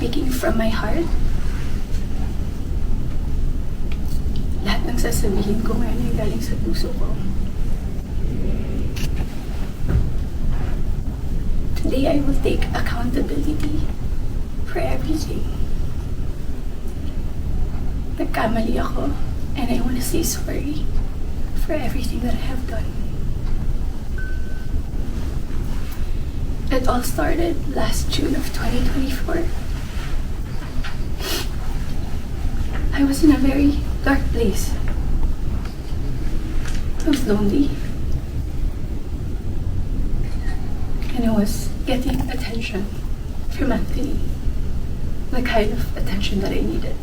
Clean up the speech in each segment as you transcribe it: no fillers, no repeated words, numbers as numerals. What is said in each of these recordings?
speaking from my heart. Lahat ng sasabihin ko ngayon ay galing sa puso ko. Today I will take accountability for everything. Nagkamali ako, and I want to say sorry for everything that I have done. It all started last June of 2024. I was in a very dark place. I was lonely. And I was getting attention from Anthony. The kind of attention that I needed.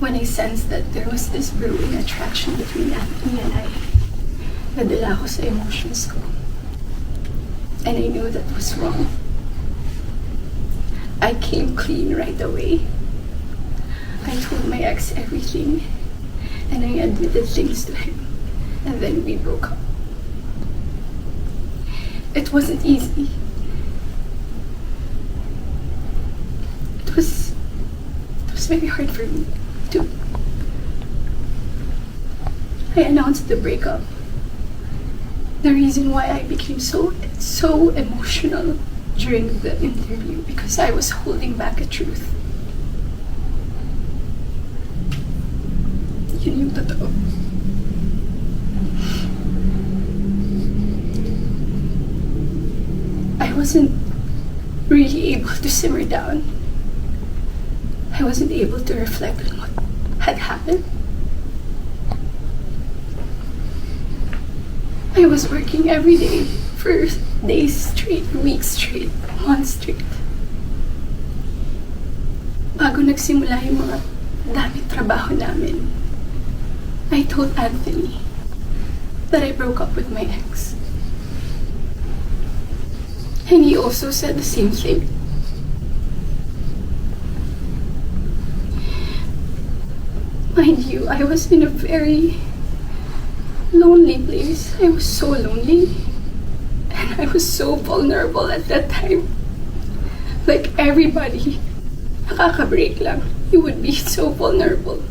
When I sensed that there was this brewing attraction between Anthony and I, nadala ako sa emotions ko. And I knew that was wrong. I came clean right away. I told my ex everything, and I admitted things to him, and then we broke up. It wasn't easy. It was very hard for me too. I announced the breakup. The reason why I became so emotional during the interview, because I was holding back a truth. Yun yung totoo. I wasn't really able to simmer down. I wasn't able to reflect on what had happened. I was working every day for days straight, weeks straight, months straight. Bago nagsimula yung mga daming trabaho namin, I told Anthony that I broke up with my ex. And he also said the same thing. Mind you, I was in a very lonely place. I was so lonely. And I was so vulnerable at that time. Like everybody, nakaka-break lang. You would be so vulnerable.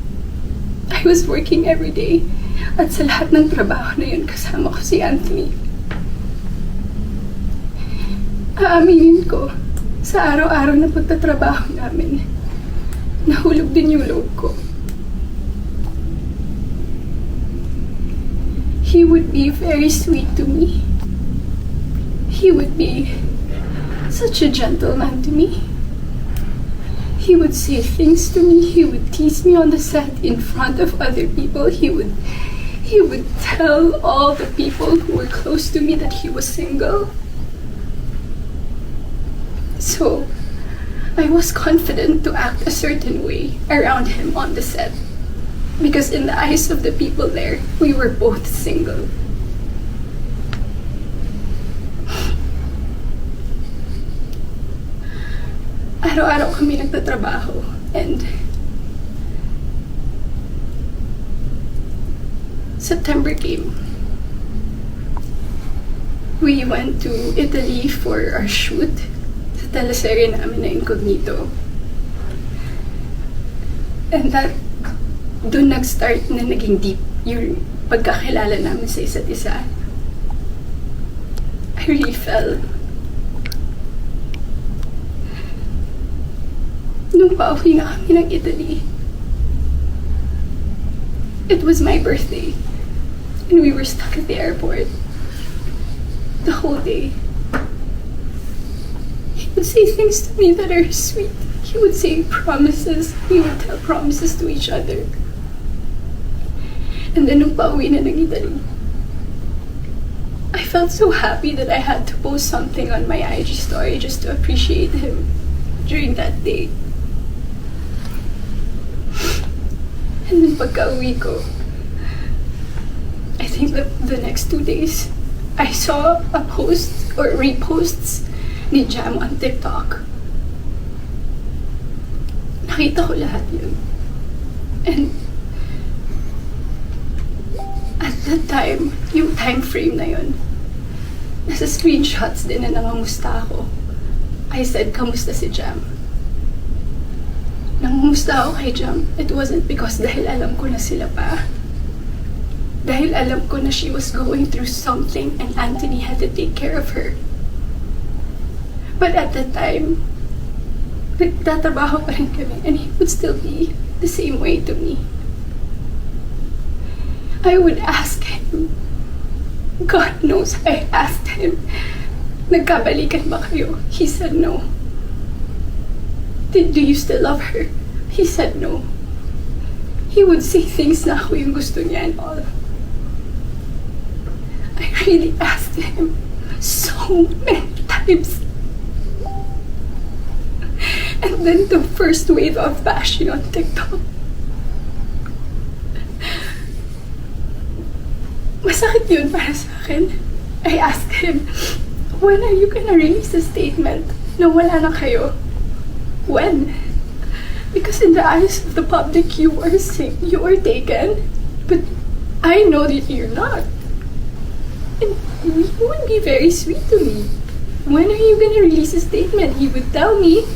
I was working every day. At sa lahat ng trabaho na yun, kasama ko si Anthony. Aaminin ko, sa araw-araw na pagtatrabaho namin, nahulog din yung load ko. He would be very sweet to me. He would be such a gentleman to me. He would say things to me. He would tease me on the set in front of other people. He would tell all the people who were close to me that he was single. So, I was confident to act a certain way around him on the set. Because in the eyes of the people there, we were both single. Araw-araw kami nagtatrabaho, and September came. We went to Italy for our shoot sa teleserye namin na Incognito. And doon nag-start na naging deep yung pagkakilala namin sa isa't isa. I really fell. Nung pauwi na kami ng Italy, it was my birthday. And we were stuck at the airport the whole day. He would say things to me that are sweet. He would say promises. We would tell promises to each other. And then nung pauwi na ng Italy, I felt so happy that I had to post something on my IG story just to appreciate him during that day. And then pagka-uwi ko, I think the next 2 days, I saw a post or reposts ni Jam on TikTok. Nakita ko lahat yun. And at that time, yung time frame na yun, nasa screenshots din na nangamusta ako I said, kamusta si Jam? Nangumusta ako kay Jam, it wasn't because dahil alam ko na sila pa. Dahil alam ko na she was going through something and Anthony had to take care of her. But at that time, nagtatrabaho pa rin kami and he would still be the same way to me. I would ask him, God knows I asked him, nagkabalikan ba kayo? He said no. Do you still love her? He said no. He would say things na ako yung gusto niya and all. I really asked him so many times. And then the first wave of bashing on TikTok. Masakit yun para sa akin. I asked him, when are you gonna release a statement na wala na kayo? When? Because in the eyes of the public, you are taken. But I know that you're not. And he would be very sweet to me. When are you gonna release a statement? He would tell me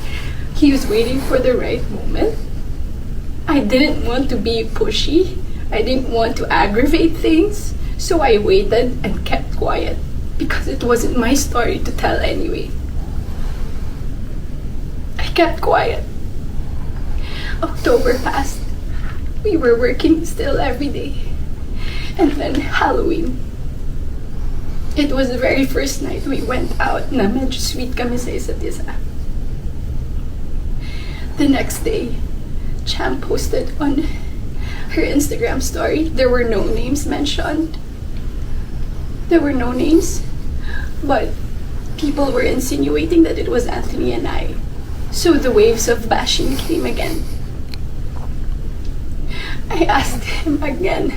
he was waiting for the right moment. I didn't want to be pushy. I didn't want to aggravate things. So I waited and kept quiet because it wasn't my story to tell anyway. I kept quiet. October passed. We were working still every day. And then Halloween. It was the very first night we went out na medyo sweet kami sa isa't isa. The next day, Jam posted on her Instagram story. There were no names mentioned. There were no names, but people were insinuating that it was Anthony and I. So the waves of bashing came again. I asked him again,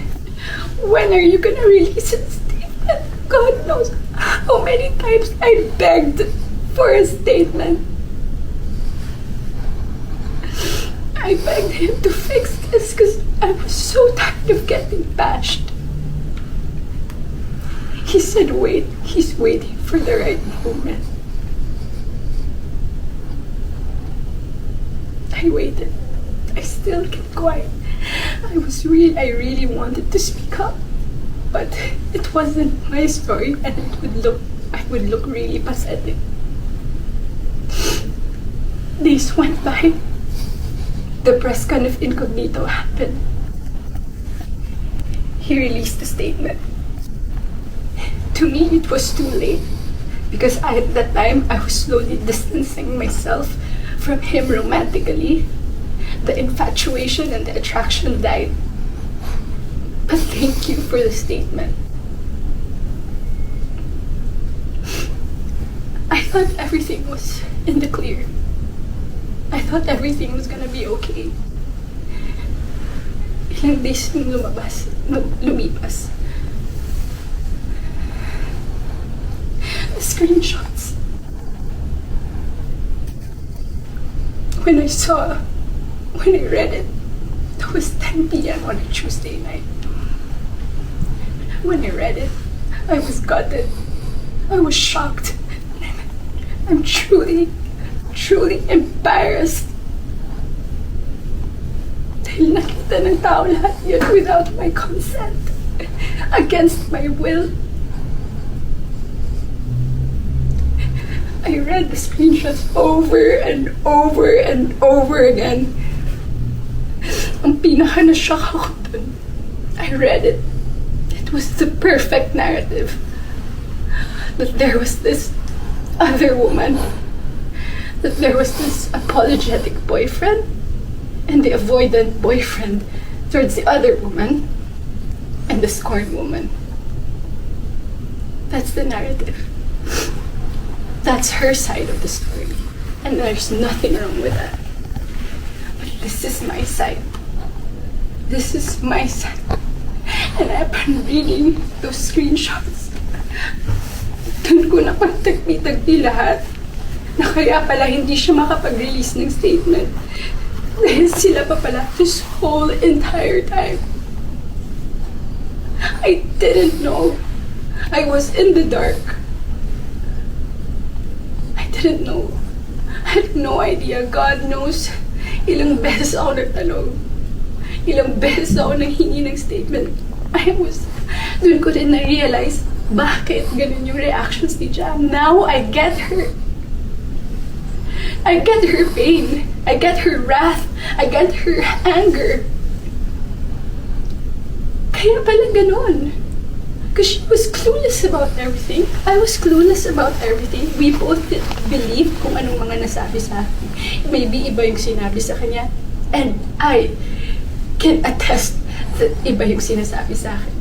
when are you gonna release a statement? God knows how many times I begged for a statement. I begged him to fix this because I was so tired of getting bashed. He said, wait, he's waiting for the right moment. I waited. I still kept quiet. I really wanted to speak up. But it wasn't my story and I would look really pathetic. Days went by. The press con of Incognito happened. He released a statement. To me, it was too late because at that time, I was slowly distancing myself from him romantically. The infatuation and the attraction died. But thank you for the statement. I thought everything was in the clear. I thought everything was gonna be okay. Ilang days nung lumipas. The screenshots. When I read it, it was 10 p.m. on a Tuesday night. When I read it, I was gutted. I was shocked. I'm truly embarrassed. Dahil nakita ng tao lahat yun without my consent. Against my will. I read the screenshots over and over and over again. Ang pinaka na-shock ako dun. I read it. It was the perfect narrative. That there was this other woman. That there was this apologetic boyfriend and the avoidant boyfriend towards the other woman and the scorned woman. That's the narrative. That's her side of the story. And there's nothing wrong with that. But this is my side. This is my side. And I've been reading those screenshots. Doon ko napagtagpi-tagpi lahat na kaya pala hindi siya makapag-release ng statement. Dahil sila pa pala this whole entire time. I didn't know. I was in the dark. I didn't know I had no idea. God knows. Ilang beses ako nagtanong. Ilang beses ako nanghingi ng statement. Doon ko rin na-realize bakit ganun yung reactions ni Jam. Now, I get her. I get her pain. I get her wrath. I get her anger. Kaya pala ganun. Because she was clueless about everything. I was clueless about everything. We both believed kung anong mga nasabi sa akin. Maybe iba yung sinabi sa kanya. And I can attest that iba yung sinasabi sa akin.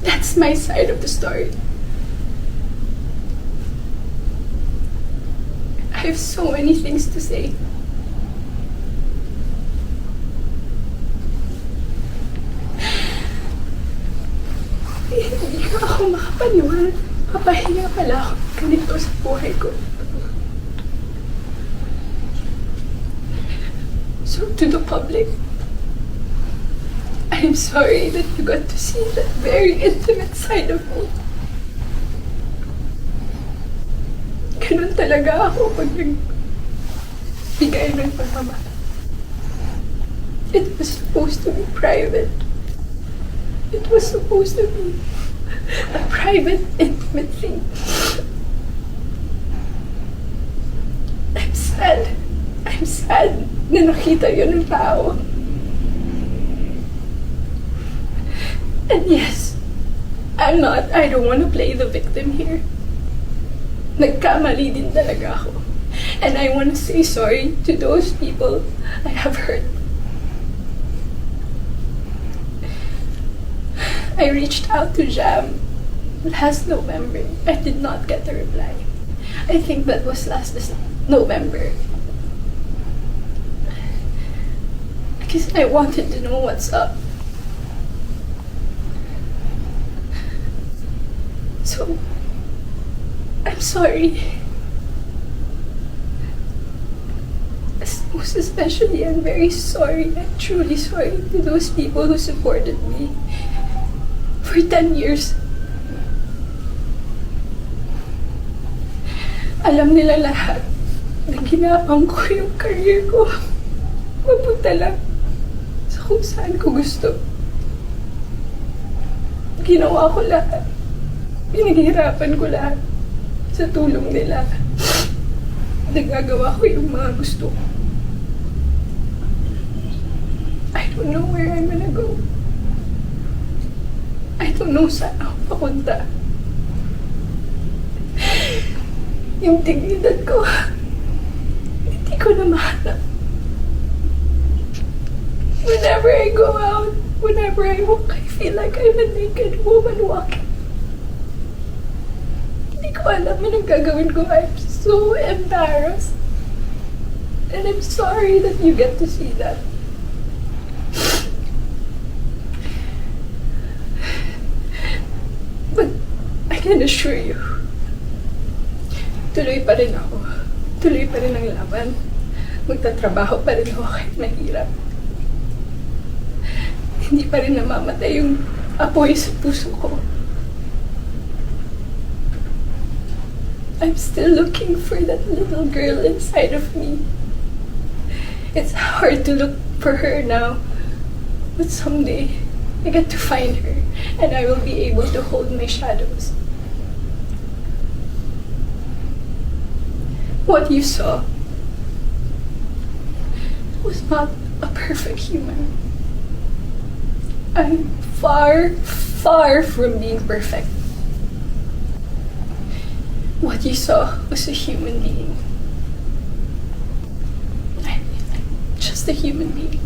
That's my side of the story. I have so many things to say. Hindi ka ako makapaniwala. Papahinga pala ako ganito sa buhay ko. So to the public, I'm sorry that you got to see that very intimate side of me. Ganun talaga ako pag nagbigay ng pagmamahal. It was supposed to be private. It was supposed to be a private, intimate thing. I'm sad. I'm sad na nakita yun ng tao. And yes, I don't want to play the victim here. Nagkamali din talaga ako. And I want to say sorry to those people I have hurt. I reached out to Jam last November. I did not get a reply. I think that was last November. Because I wanted to know what's up. So, I'm sorry. Most especially, I'm very sorry. I'm truly sorry to those people who supported me for 10 years. Alam nila lahat na ginapang ko yung career ko. Mapunta lang sa kung saan ko gusto. Ginawa ko lahat. Pinaghirapan ko lahat sa tulong nila. Nagagawa ko yung mga gusto ko. I don't know where I'm gonna go. I don't know saan ako papunta. Yung dignidad ko, hindi ko na mahanap. Whenever I go out, whenever I walk, I feel like I'm a naked woman walking. Hindi ko alam anong gagawin ko. I'm so embarrassed. And I'm sorry that you get to see that. But I can assure you, tuloy pa rin ako. Tuloy pa rin ang laban. Magtatrabaho pa rin ako kahit mahirap. Hindi pa rin namamatay yung apoy sa puso ko. I'm still looking for that little girl inside of me. It's hard to look for her now, but someday I get to find her and I will be able to hold my shadows. What you saw was not a perfect human. I'm far, far from being perfect. What you saw was a human being. I'm just a human being.